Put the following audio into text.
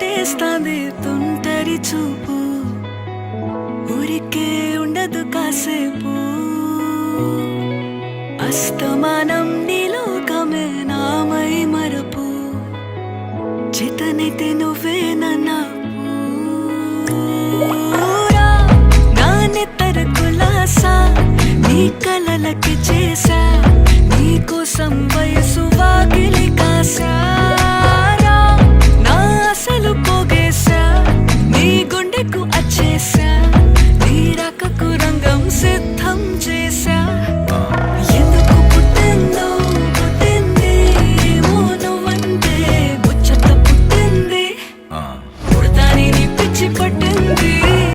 చుట్టేస్తాంది తుంటరి చూపు ఊరికే ఉండదు కాసేపు అస్తమానం నీలోకమే నామై మరపు చేతనైతే నువ్వే నన్నా నానెత్తర కులాసా నీ కలలకి చేసా నీ కోసం వయసు వాకిలి కాసా నా అసలు పోగేసా నీ గుండెకు అచ్చేసా